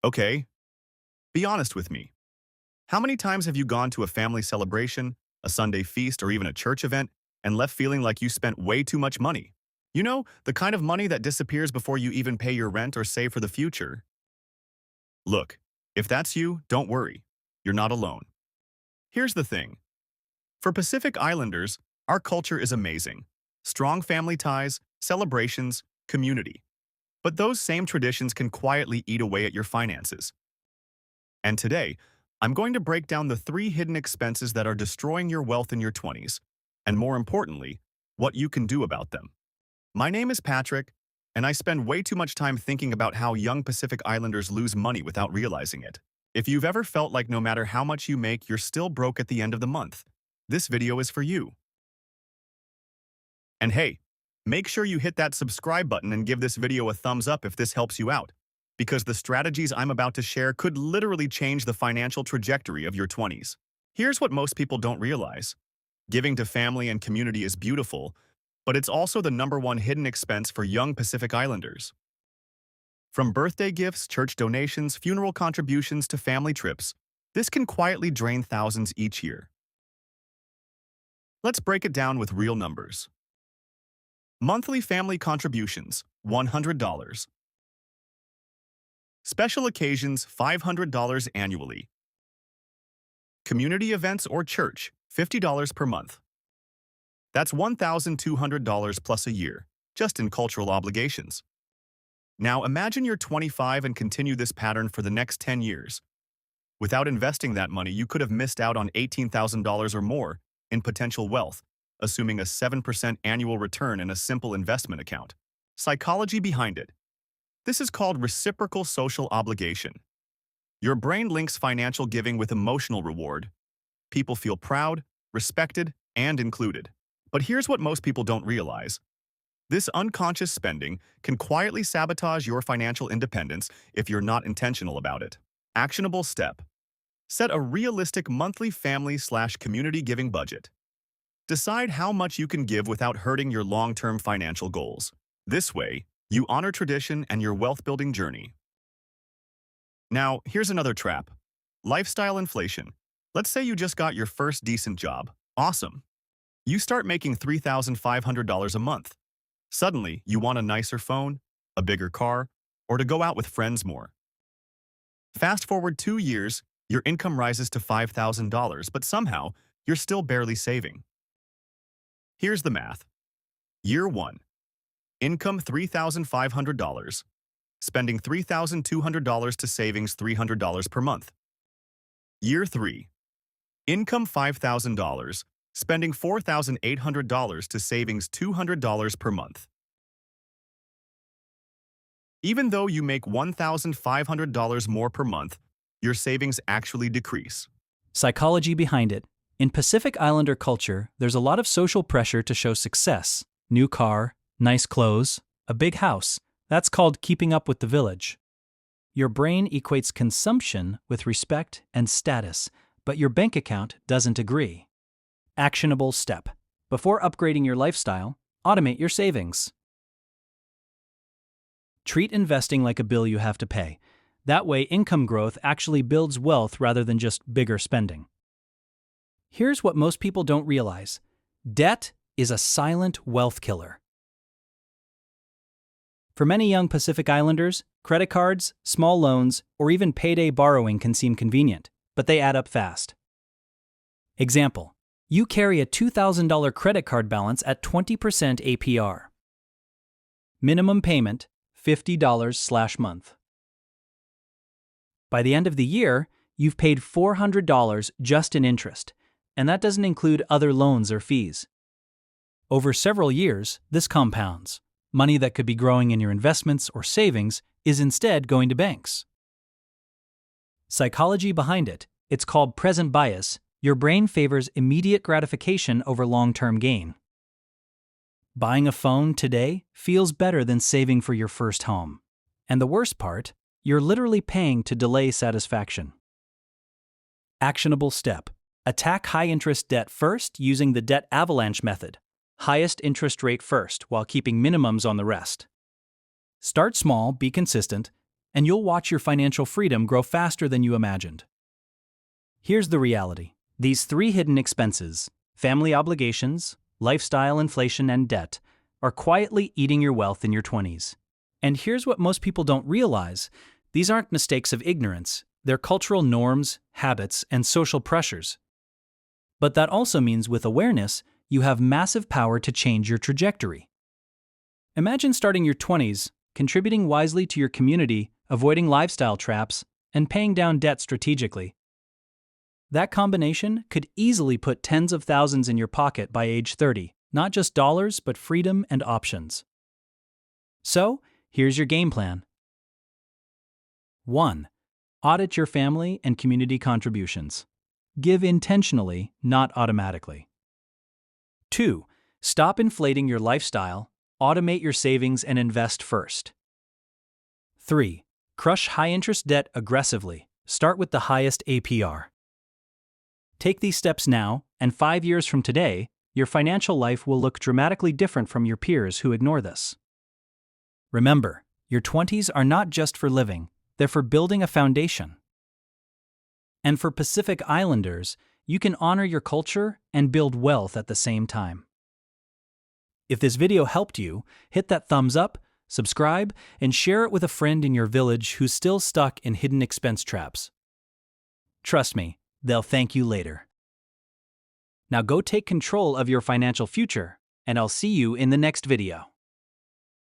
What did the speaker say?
Okay, be honest with me. How many times have you gone to a family celebration, a Sunday feast, or even a church event and left feeling like you spent way too much money? You know, the kind of money that disappears before you even pay your rent or save for the future. Look, if that's you, don't worry. You're not alone. Here's the thing. For Pacific Islanders, our culture is amazing. Strong family ties, celebrations, community. But those same traditions can quietly eat away at your finances. And today, I'm going to break down the 3 hidden expenses that are destroying your wealth in your 20s, and more importantly, what you can do about them. My name is Patrick, and I spend way too much time thinking about how young Pacific Islanders lose money without realizing it. If you've ever felt like no matter how much you make, you're still broke at the end of the month, this video is for you. And hey, make sure you hit that subscribe button and give this video a thumbs up if this helps you out, because the strategies I'm about to share could literally change the financial trajectory of your 20s. Here's what most people don't realize. Giving to family and community is beautiful, but it's also the #1 hidden expense for young Pacific Islanders. From birthday gifts, church donations, funeral contributions to family trips, this can quietly drain thousands each year. Let's break it down with real numbers. Monthly family contributions, $100. Special occasions, $500 annually. Community events or church, $50 per month. That's $1,200 plus a year, just in cultural obligations. Now imagine you're 25 and continue this pattern for the next 10 years. Without investing that money, you could have missed out on $18,000 or more in potential wealth, assuming a 7% annual return in a simple investment account. Psychology behind it. This is called reciprocal social obligation. Your brain links financial giving with emotional reward. People feel proud, respected, and included. But here's what most people don't realize. This unconscious spending can quietly sabotage your financial independence if you're not intentional about it. Actionable step. Set a realistic monthly family/community giving budget. Decide how much you can give without hurting your long-term financial goals. This way, you honor tradition and your wealth-building journey. Now, here's another trap. Lifestyle inflation. Let's say you just got your first decent job. Awesome. You start making $3,500 a month. Suddenly, you want a nicer phone, a bigger car, or to go out with friends more. Fast forward 2 years, your income rises to $5,000, but somehow, you're still barely saving. Here's the math. Year 1. Income $3,500. Spending $3,200 to savings $300 per month. Year 3. Income $5,000. Spending $4,800 to savings $200 per month. Even though you make $1,500 more per month, your savings actually decrease. Psychology behind it. In Pacific Islander culture, there's a lot of social pressure to show success. New car, nice clothes, a big house. That's called keeping up with the village. Your brain equates consumption with respect and status, but your bank account doesn't agree. Actionable step. Before upgrading your lifestyle, automate your savings. Treat investing like a bill you have to pay. That way, income growth actually builds wealth rather than just bigger spending. Here's what most people don't realize. Debt is a silent wealth killer. For many young Pacific Islanders, credit cards, small loans, or even payday borrowing can seem convenient, but they add up fast. Example. You carry a $2,000 credit card balance at 20% APR. Minimum payment, $50/month. By the end of the year, you've paid $400 just in interest, and that doesn't include other loans or fees. Over several years, this compounds. Money that could be growing in your investments or savings is instead going to banks. Psychology behind it, it's called present bias. Your brain favors immediate gratification over long-term gain. Buying a phone today feels better than saving for your first home. And the worst part, you're literally paying to delay satisfaction. Actionable step. Attack high-interest debt first using the debt avalanche method. Highest interest rate first while keeping minimums on the rest. Start small, be consistent, and you'll watch your financial freedom grow faster than you imagined. Here's the reality. These 3 hidden expenses, family obligations, lifestyle inflation, and debt, are quietly eating your wealth in your 20s. And here's what most people don't realize. These aren't mistakes of ignorance. They're cultural norms, habits, and social pressures. But that also means with awareness, you have massive power to change your trajectory. Imagine starting your 20s, contributing wisely to your community, avoiding lifestyle traps, and paying down debt strategically. That combination could easily put tens of thousands in your pocket by age 30, not just dollars, but freedom and options. So, here's your game plan. 1. Audit your family and community contributions. Give intentionally, not automatically. 2. Stop inflating your lifestyle, automate your savings, and invest first. 3. Crush high-interest debt aggressively. Start with the highest APR. Take these steps now, and 5 years from today, your financial life will look dramatically different from your peers who ignore this. Remember, your 20s are not just for living, they're for building a foundation. And for Pacific Islanders, you can honor your culture and build wealth at the same time. If this video helped you, hit that thumbs up, subscribe, and share it with a friend in your village who's still stuck in hidden expense traps. Trust me, they'll thank you later. Now go take control of your financial future, and I'll see you in the next video.